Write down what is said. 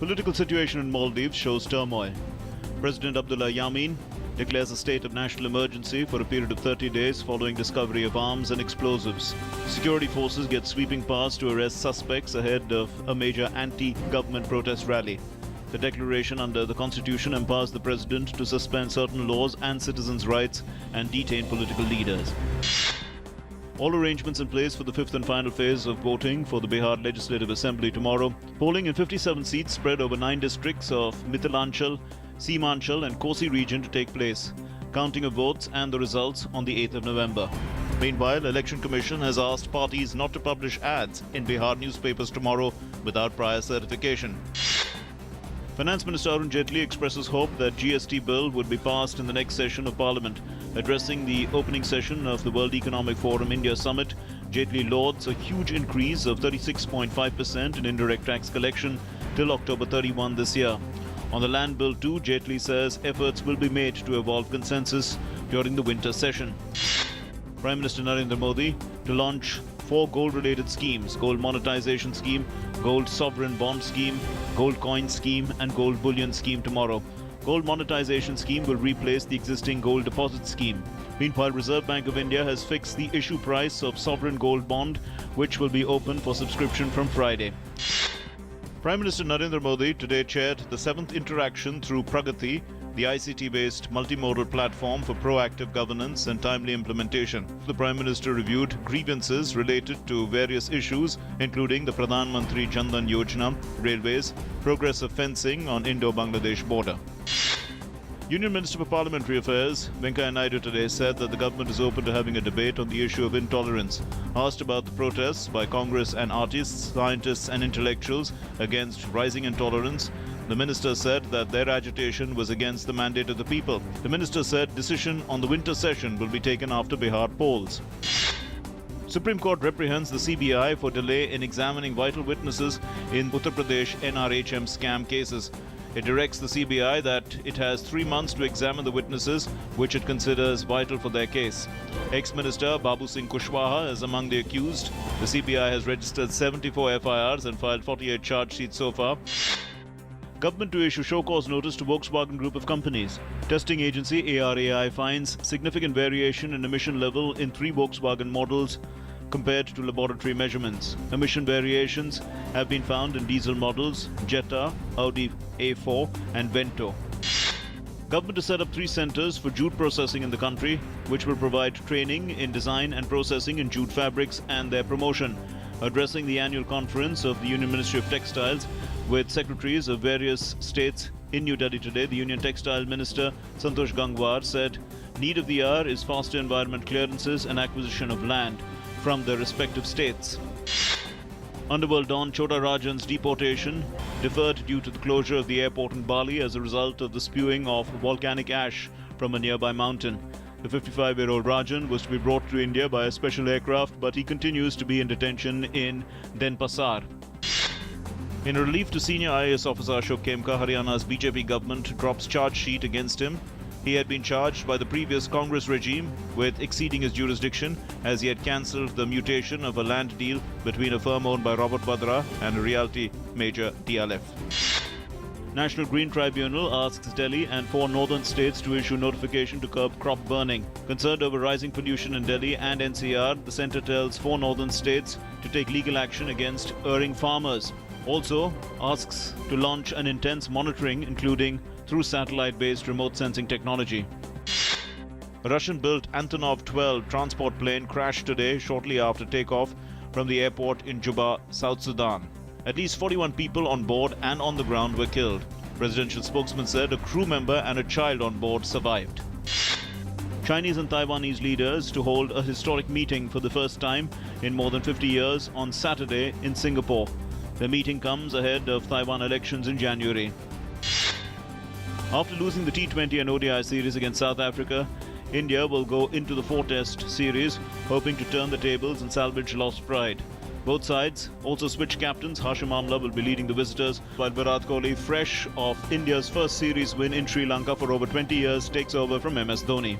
Political situation in Maldives shows turmoil. President Abdullah Yameen declares a state of national emergency for a period of 30 days following discovery of arms and explosives. Security forces get sweeping powers to arrest suspects ahead of a major anti-government protest rally. The declaration under the Constitution empowers the President to suspend certain laws and citizens' rights and detain political leaders. All arrangements in place for the fifth and final phase of voting for the Bihar Legislative Assembly tomorrow. Polling in 57 seats spread over 9 districts of Mithilanchal, Seemanchal and Kosi region to take place. Counting of votes and the results on the 8th of November. Meanwhile, Election Commission has asked parties not to publish ads in Bihar newspapers tomorrow without prior certification. Finance Minister Arun Jaitley expresses hope that GST bill would be passed in the next session of Parliament. Addressing the opening session of the World Economic Forum India Summit, Jaitley lauds a huge increase of 36.5% in indirect tax collection till October 31 this year. On the land bill too, Jaitley says efforts will be made to evolve consensus during the winter session. Prime Minister Narendra Modi to launch 4 gold-related schemes: gold monetization scheme, gold sovereign bond scheme, gold coin scheme and gold bullion scheme tomorrow. Gold monetization scheme will replace the existing gold deposit scheme. Meanwhile, Reserve Bank of India has fixed the issue price of sovereign gold bond, which will be open for subscription from Friday. Prime Minister Narendra Modi today chaired the 7th interaction through Pragati, the ICT-based multimodal platform for proactive governance and timely implementation. The Prime Minister reviewed grievances related to various issues, including the Pradhan Mantri Jan Dhan Yojana, railways, progress of fencing on Indo-Bangladesh border. Union Minister for Parliamentary Affairs, Venkaiah Naidu, today said that the government is open to having a debate on the issue of intolerance. Asked about the protests by Congress and artists, scientists and intellectuals against rising intolerance, the minister said that their agitation was against the mandate of the people. The minister said decision on the winter session will be taken after Bihar polls. Supreme Court reprehends the CBI for delay in examining vital witnesses in Uttar Pradesh NRHM scam cases. It directs the CBI that it has 3 months to examine the witnesses, which it considers vital for their case. Ex-Minister Babu Singh Kushwaha is among the accused. The CBI has registered 74 FIRs and filed 48 charge sheets so far. Government to issue show cause notice to Volkswagen Group of companies. Testing agency ARAI finds significant variation in emission level in 3 Volkswagen models compared to laboratory measurements. Emission variations have been found in diesel models Jetta, Audi A4 and Vento. Government to set up 3 centers for jute processing in the country, which will provide training in design and processing in jute fabrics and their promotion. Addressing the annual conference of the Union Ministry of Textiles with secretaries of various states in New Delhi today, the Union Textile Minister Santosh Gangwar said need of the hour is faster environment clearances and acquisition of land from their respective states. Underworld Don Chota Rajan's deportation deferred due to the closure of the airport in Bali as a result of the spewing of volcanic ash from a nearby mountain. The 55-year-old Rajan was to be brought to India by a special aircraft, but he continues to be in detention in Denpasar. In relief to senior IAS officer Ashok Khemka, Haryana's BJP government drops charge sheet against him. He had been charged by the previous Congress regime with exceeding his jurisdiction as he had cancelled the mutation of a land deal between a firm owned by Robert Vadra and a realty major DLF. National Green Tribunal asks Delhi and 4 northern states to issue notification to curb crop burning. Concerned over rising pollution in Delhi and NCR, the centre tells 4 northern states to take legal action against erring farmers. Also asks to launch an intense monitoring, including through satellite-based remote sensing technology. A Russian-built Antonov 12 transport plane crashed today shortly after takeoff from the airport in Juba, South Sudan. At least 41 people on board and on the ground were killed. Presidential spokesman said a crew member and a child on board survived. Chinese and Taiwanese leaders to hold a historic meeting for the first time in more than 50 years on Saturday in Singapore. The meeting comes ahead of Taiwan elections in January. After losing the T20 and ODI series against South Africa, India will go into the 4-test series, hoping to turn the tables and salvage lost pride. Both sides also switch captains. Hashim Amla will be leading the visitors, while Virat Kohli, fresh off India's first series win in Sri Lanka for over 20 years, takes over from MS Dhoni.